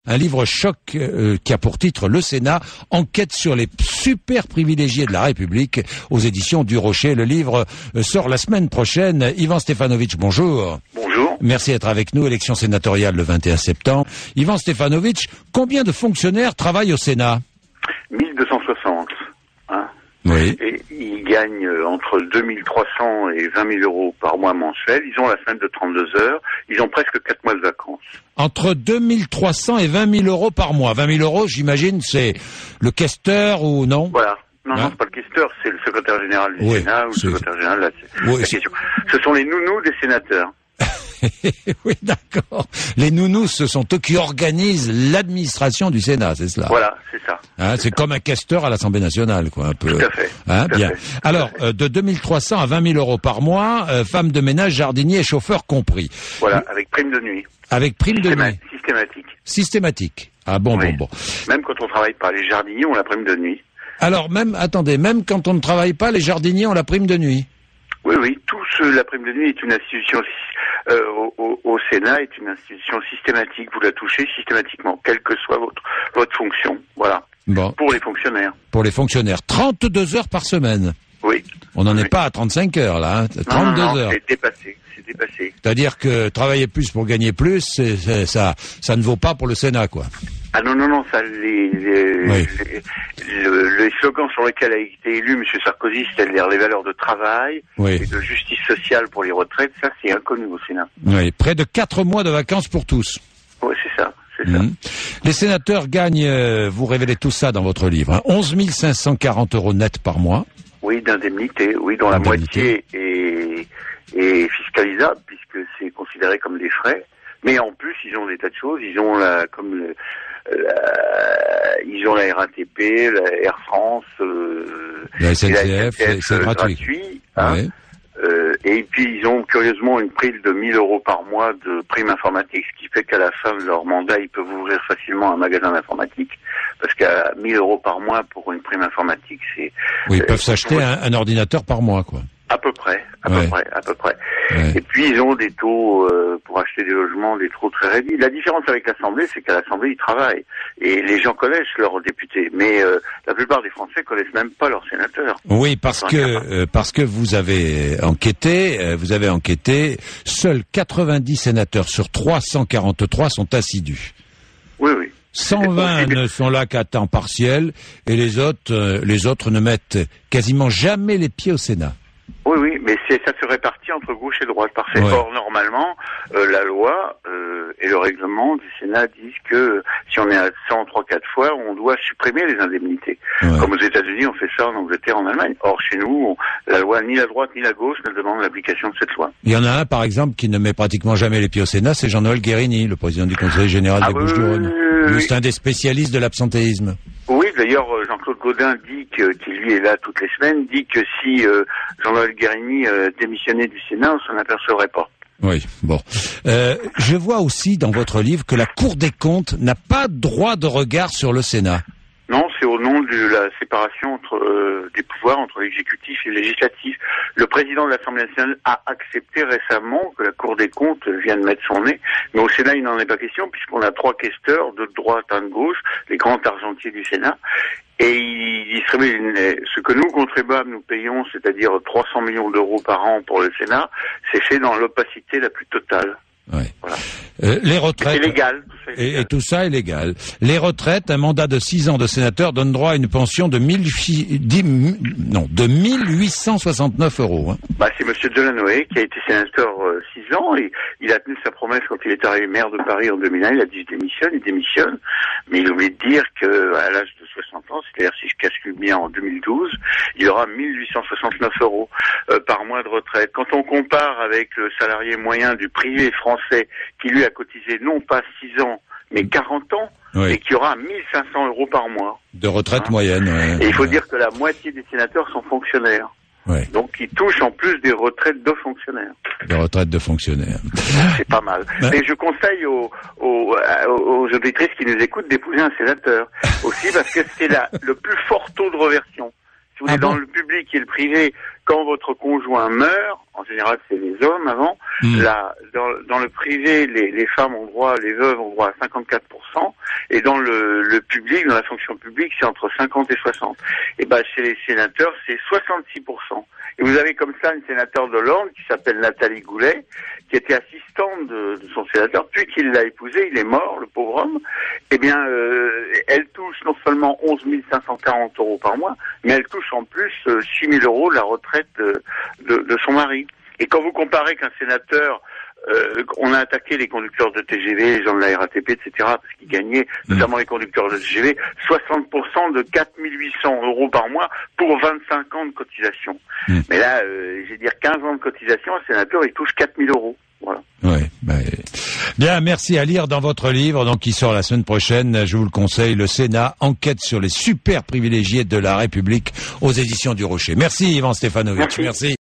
Un livre choc qui a pour titre Le Sénat, enquête sur les super privilégiés de la République aux éditions du Rocher. Le livre sort la semaine prochaine. Ivan Stefanovic, bonjour. Bonjour. Merci d'être avec nous. Élection sénatoriale le 21 septembre. Ivan Stefanovic, combien de fonctionnaires travaillent au Sénat? 1260. Hein. Oui. Et ils gagnent entre 2300 et 20 000 euros par mois mensuel. Ils ont la semaine de 32 heures. Ils ont presque 4 mois de vacances. Entre 2300 et 20 000 euros par mois. 20 000 euros, j'imagine, c'est le questeur ou non? Voilà. Non, Hein? non, c'est pas le questeur, c'est le secrétaire général du Sénat ou le secrétaire général de la question. Ce sont les nounous des sénateurs. Oui, d'accord. Les nounous, ce sont eux qui organisent l'administration du Sénat, c'est cela? Voilà, c'est ça. Hein, c'est comme un questeur à l'Assemblée nationale, quoi, un peu. Tout à fait. Hein, tout à bien. fait. Alors, de 2300 à 20 000 euros par mois, femmes de ménage, jardiniers et chauffeurs compris. Voilà, avec prime de nuit. Avec prime de nuit. Systématique. Systématique. Ah bon, Oui. bon. Même quand on travaille pas, les jardiniers ont la prime de nuit. Alors, même quand on ne travaille pas, les jardiniers ont la prime de nuit. Oui, la prime de nuit est une institution au Sénat est une institution systématique. Vous la touchez systématiquement, quelle que soit votre fonction. Voilà. Bon. Pour les fonctionnaires. Pour les fonctionnaires. 32 heures par semaine. Oui. On n'en est Oui. pas à 35 heures, là. Hein. 32 non, heures. C'est dépassé. C'est-à-dire que travailler plus pour gagner plus, ça ne vaut pas pour le Sénat, quoi. Ah non, ça, les slogans sur lesquels a été élu M. Sarkozy, c'est-à-dire les valeurs de travail Oui. et de justice sociale pour les retraites, ça c'est inconnu au Sénat. Oui. Près de 4 mois de vacances pour tous. Oui, c'est ça. Les sénateurs gagnent, vous révélez tout ça dans votre livre, hein, 11 540 euros net par mois. Oui, d'indemnité, oui, dont la moitié est fiscalisable puisque c'est considéré comme des frais. Mais en plus, ils ont des tas de choses. Ils ont ils ont la RATP, la Air France, la SNCF, c'est gratuit. Hein. Ouais. Et puis ils ont curieusement une prime de 1 000 euros par mois de prime informatique, ce qui fait qu'à la fin de leur mandat, ils peuvent ouvrir facilement un magasin d'informatique, parce qu'à 1 000 euros par mois pour une prime informatique, c'est... Oui, ils peuvent s'acheter un ordinateur par mois, quoi. À peu près. Ouais. Et puis ils ont des taux pour acheter des logements, des taux très réduits. La différence avec l'Assemblée, c'est qu'à l'Assemblée ils travaillent et les gens connaissent leurs députés, mais la plupart des Français connaissent même pas leurs sénateurs. Oui, parce que vous avez enquêté, seuls 90 sénateurs sur 343 sont assidus. Oui. 120 ne sont là qu'à temps partiel et les autres ne mettent quasiment jamais les pieds au Sénat. Oui, mais ça se répartit entre gauche et droite, parfait. Ouais. Or, normalement, la loi et le règlement du Sénat disent que si on est à 103-4 fois, on doit supprimer les indemnités. Ouais. Comme aux États-Unis, on fait ça en Angleterre, en Allemagne. Or, chez nous, la loi, ni la droite ni la gauche ne demande l'application de cette loi. Il y en a un, par exemple, qui ne met pratiquement jamais les pieds au Sénat, c'est Jean-Noël Guérini, le président du Conseil général des Bouches-du-Rhône. Oui. C'est un des spécialistes de l'absentéisme. Oui, d'ailleurs, Jean-Claude Gaudin dit qui lui est là toutes les semaines, dit que si Jean-Noël Guérini démissionnait du Sénat, on s'en apercevrait pas. Oui, bon. Je vois aussi dans votre livre que la Cour des comptes n'a pas droit de regard sur le Sénat. Non, c'est au nom de la séparation des pouvoirs entre l'exécutif et le législatif. Le président de l'Assemblée nationale a accepté récemment que la Cour des comptes vienne mettre son nez, mais au Sénat, il n'en est pas question, puisqu'on a 3 questeurs, 2 de droite, 1 de gauche, les grands argentiers du Sénat, et ils distribuent ce que nous, contribuables, nous payons, c'est-à-dire 300 millions d'euros par an pour le Sénat, c'est fait dans l'opacité la plus totale. Ouais. Voilà. Les retraites. C'est légal. Et tout ça est légal. Les retraites, un mandat de 6 ans de sénateur donne droit à une pension de 1869 euros. Hein. C'est monsieur Delanoë qui a été sénateur 6 ans et il a tenu sa promesse quand il est arrivé maire de Paris en 2001. Il a dit il démissionne, mais il oublie de dire qu'à l'âge de 60 ans, c'est-à-dire si je calcule bien en 2012, il aura 1869 euros par mois de retraite. Quand on compare avec le salarié moyen du privé français qui lui a cotisé non pas 6 ans, mais 40 ans, oui. Et qui aura 1500 euros par mois. De retraite moyenne. Ouais. Et il faut dire que la moitié des sénateurs sont fonctionnaires. Ouais. Donc ils touchent en plus des retraites de fonctionnaires. Des retraites de fonctionnaires. C'est pas mal. Mais je conseille aux auditrices qui nous écoutent d'épouser un sénateur. Aussi parce que c'est le plus fort taux de reversion. Si vous êtes dans le public et le privé, quand votre conjoint meurt, en général c'est les hommes avant, là, dans le privé, les femmes ont droit, les veuves ont droit à 54%, et dans le public, dans la fonction publique, c'est entre 50 et 60. Et ben chez les sénateurs, c'est 66%. Et vous avez comme ça une sénateur de l'Orne qui s'appelle Nathalie Goulet, qui était assistante de son sénateur, puis qu'il l'a épousé, il est mort, le pauvre homme. Eh bien, elle touche non seulement 11 540 € par mois, mais elle touche en plus 6 000 € la retraite de son mari. Et quand vous comparez qu'un sénateur, on a attaqué les conducteurs de TGV, les gens de la RATP, etc., parce qu'ils gagnaient, notamment les conducteurs de TGV, 60% de 4 800 € par mois pour 25 ans de cotisation. Mais là, je vais dire 15 ans de cotisation, un sénateur, il touche 4 000 €. Voilà. Ouais, bien, merci, à lire dans votre livre, donc qui sort la semaine prochaine, je vous le conseille, le Sénat, enquête sur les super privilégiés de la République, aux éditions du Rocher. Merci Yvan Stefanovic, merci.